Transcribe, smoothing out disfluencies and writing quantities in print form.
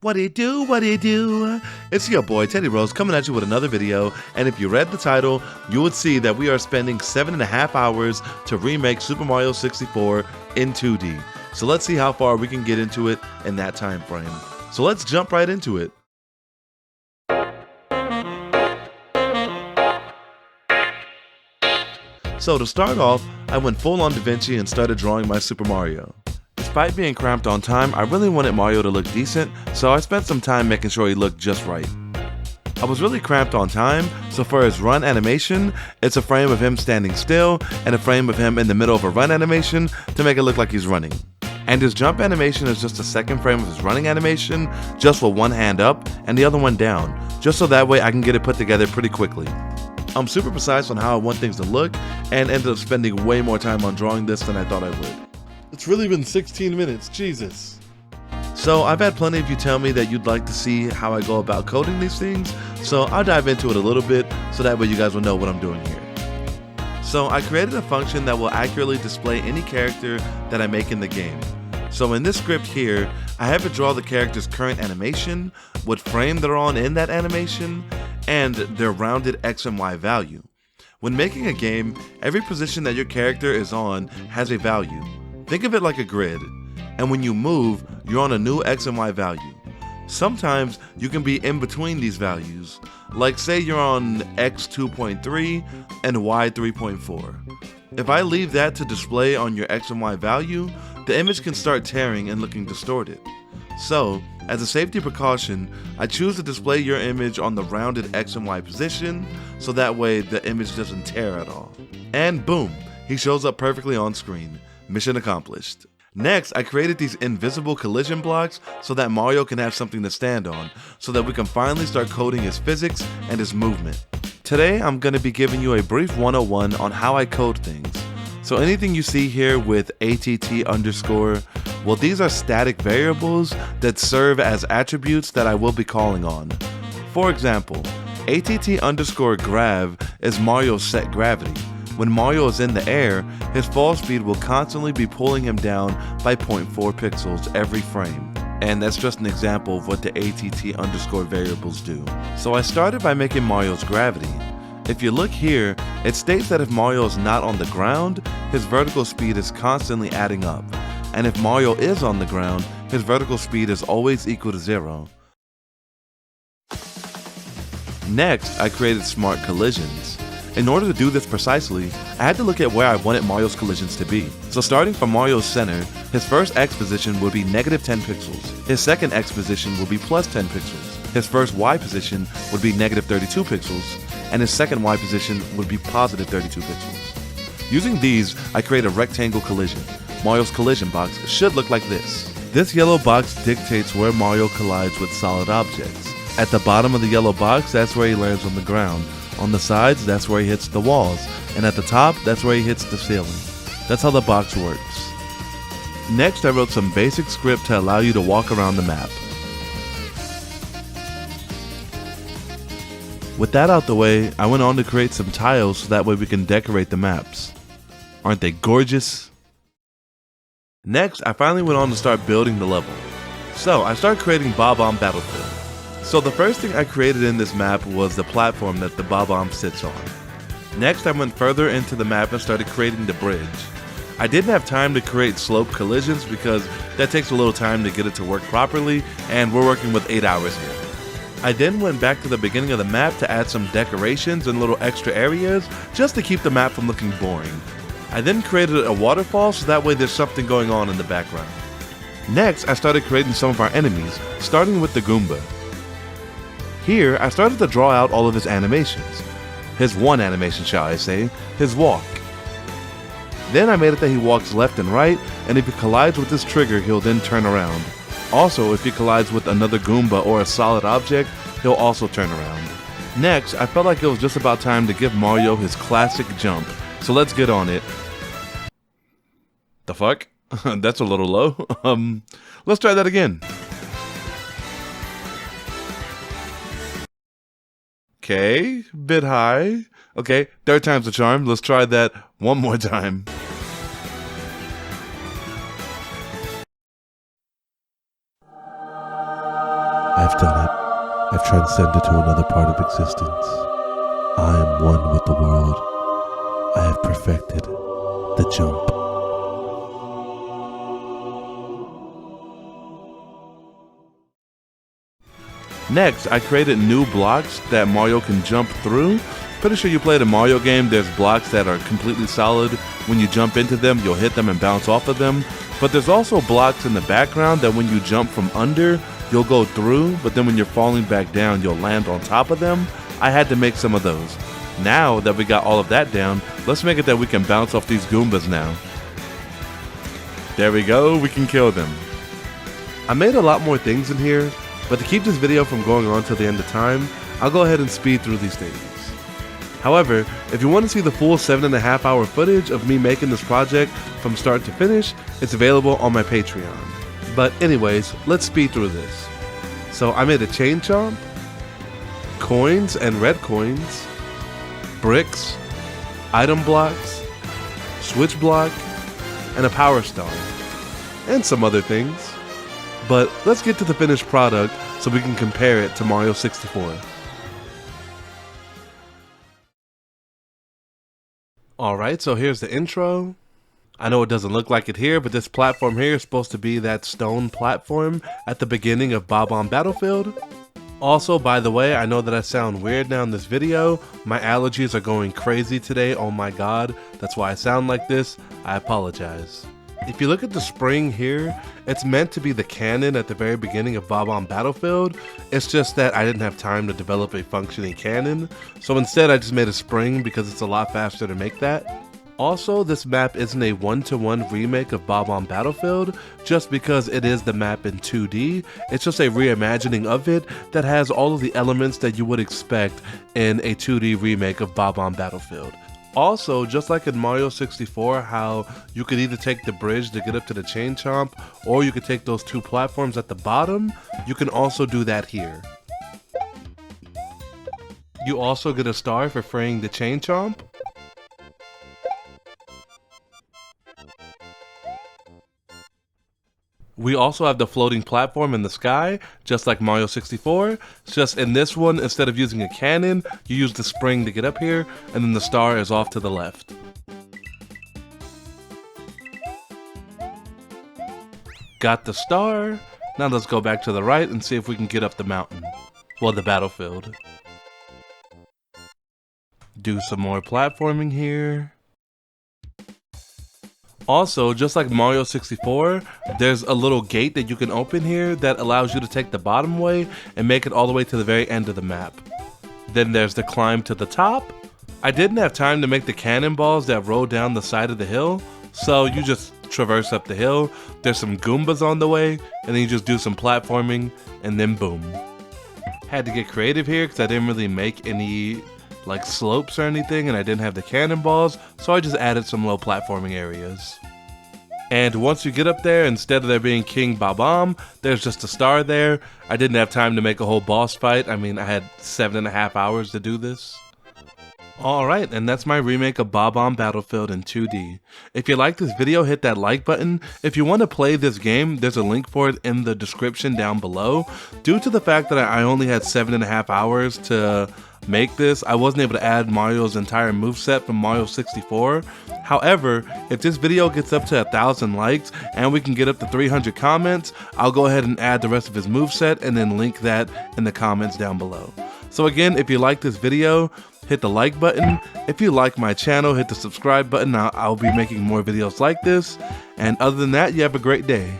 What it do, what it do? It's your boy Teddy Rose coming at you with another video, and if you read the title, you would see that we are spending 7.5 hours to remake Super Mario 64 in 2D. So let's see how far we can get into it in that time frame. So let's jump right into it. So to start off, I went full on DaVinci and started drawing my Super Mario. Despite being cramped on time, I really wanted Mario to look decent, so I spent some time making sure he looked just right. I was really cramped on time, so for his run animation, it's a frame of him standing still and a frame of him in the middle of a run animation to make it look like he's running. And his jump animation is just a second frame of his running animation, just with one hand up and the other one down, just so that way I can get it put together pretty quickly. I'm super precise on how I want things to look, and ended up spending way more time on drawing this than I thought I would. It's really been 16 minutes, Jesus. So I've had plenty of you tell me that you'd like to see how I go about coding these things, so I'll dive into it a little bit so that way you guys will know what I'm doing here. So I created a function that will accurately display any character that I make in the game. So in this script here, I have it draw the character's current animation, what frame they're on in that animation, and their rounded X and Y value. When making a game, every position that your character is on has a value. Think of it like a grid, and when you move, you're on a new X and Y value. Sometimes you can be in between these values, like say you're on X 2.3 and Y 3.4. If I leave that to display on your X and Y value, the image can start tearing and looking distorted. So, as a safety precaution, I choose to display your image on the rounded X and Y position, so that way the image doesn't tear at all. And boom, he shows up perfectly on screen. Mission accomplished. Next, I created these invisible collision blocks so that Mario can have something to stand on, so that we can finally start coding his physics and his movement. Today, I'm going to be giving you a brief 101 on how I code things. So anything you see here with ATT_, well, these are static variables that serve as attributes that I will be calling on. For example, ATT_grav is Mario's set gravity. When Mario is in the air, his fall speed will constantly be pulling him down by 0.4 pixels every frame. And that's just an example of what the ATT_ variables do. So I started by making Mario's gravity. If you look here, it states that if Mario is not on the ground, his vertical speed is constantly adding up. And if Mario is on the ground, his vertical speed is always equal to 0. Next, I created smart collisions. In order to do this precisely, I had to look at where I wanted Mario's collisions to be. So starting from Mario's center, his first X position would be -10 pixels, his second X position would be +10 pixels, his first Y position would be -32 pixels, and his second Y position would be +32 pixels. Using these, I create a rectangle collision. Mario's collision box should look like this. This yellow box dictates where Mario collides with solid objects. At the bottom of the yellow box, that's where he lands on the ground. On the sides, that's where he hits the walls, and at the top, that's where he hits the ceiling. That's how the box works. Next, I wrote some basic script to allow you to walk around the map. With that out the way, I went on to create some tiles so that way we can decorate the maps. Aren't they gorgeous? Next, I finally went on to start building the level. So, I started creating Bob-Omb Battlefield. So the first thing I created in this map was the platform that the Bob-Omb sits on. Next, I went further into the map and started creating the bridge. I didn't have time to create slope collisions because that takes a little time to get it to work properly, and we're working with 8 hours here. I then went back to the beginning of the map to add some decorations and little extra areas just to keep the map from looking boring. I then created a waterfall so that way there's something going on in the background. Next, I started creating some of our enemies, starting with the Goomba. Here, I started to draw out all of his animations. His one animation, shall I say, his walk. Then I made it that he walks left and right, and if he collides with this trigger, he'll then turn around. Also, if he collides with another Goomba or a solid object, he'll also turn around. Next, I felt like it was just about time to give Mario his classic jump, so let's get on it. The fuck? That's a little low. Let's try that again. Okay, bit high. Okay, third time's the charm. Let's try that one more time. I've done it. I've transcended to another part of existence. I am one with the world. I have perfected the jump. Next, I created new blocks that Mario can jump through. Pretty sure you played a Mario game, there's blocks that are completely solid. When you jump into them, you'll hit them and bounce off of them. But there's also blocks in the background that when you jump from under, you'll go through, but then when you're falling back down, you'll land on top of them. I had to make some of those. Now that we got all of that down, let's make it that we can bounce off these Goombas now. There we go, we can kill them. I made a lot more things in here, but to keep this video from going on till the end of time, I'll go ahead and speed through these things. However, if you want to see the full 7.5 hour footage of me making this project from start to finish, it's available on my Patreon. But anyways, let's speed through this. So I made a chain chomp, coins and red coins, bricks, item blocks, switch block, and a power star, and some other things. But let's get to the finished product so we can compare it to Mario 64. Alright, so here's the intro. I know it doesn't look like it here, but this platform here is supposed to be that stone platform at the beginning of Bob-Omb Battlefield. Also, by the way, I know that I sound weird now in this video. My allergies are going crazy today, oh my god. That's why I sound like this. I apologize. If you look at the spring here, it's meant to be the cannon at the very beginning of Bob-Omb Battlefield. It's just that I didn't have time to develop a functioning cannon, so instead I just made a spring because it's a lot faster to make that. Also, this map isn't a one-to-one remake of Bob-Omb Battlefield, just because it is the map in 2D. It's just a reimagining of it that has all of the elements that you would expect in a 2D remake of Bob-Omb Battlefield. Also, just like in Mario 64, how you could either take the bridge to get up to the chain chomp, or you could take those two platforms at the bottom, you can also do that here. You also get a star for freeing the chain chomp. We also have the floating platform in the sky, just like Mario 64. It's just in this one, instead of using a cannon, you use the spring to get up here, and then the star is off to the left. Got the star. Now let's go back to the right and see if we can get up the mountain. Well, the battlefield. Do some more platforming here. Also, just like Mario 64, there's a little gate that you can open here that allows you to take the bottom way and make it all the way to the very end of the map. Then there's the climb to the top. I didn't have time to make the cannonballs that roll down the side of the hill, so you just traverse up the hill, there's some Goombas on the way, and then you just do some platforming, and then boom. Had to get creative here because I didn't really make any like slopes or anything, and I didn't have the cannonballs, so I just added some low platforming areas. And once you get up there, instead of there being King Bob-Omb, there's just a star there. I didn't have time to make a whole boss fight. I mean, I had 7.5 hours to do this. Alright, and that's my remake of Bob-Omb Battlefield in 2D. If you like this video, hit that like button. If you want to play this game, there's a link for it in the description down below. Due to the fact that I only had 7.5 hours to make this, I wasn't able to add Mario's entire moveset from Mario 64. However, if this video gets up to 1,000 likes and we can get up to 300 comments, I'll go ahead and add the rest of his moveset and then link that in the comments down below. So again, if you like this video, hit the like button. If you like my channel, hit the subscribe button. I'll be making more videos like this. And other than that, you have a great day.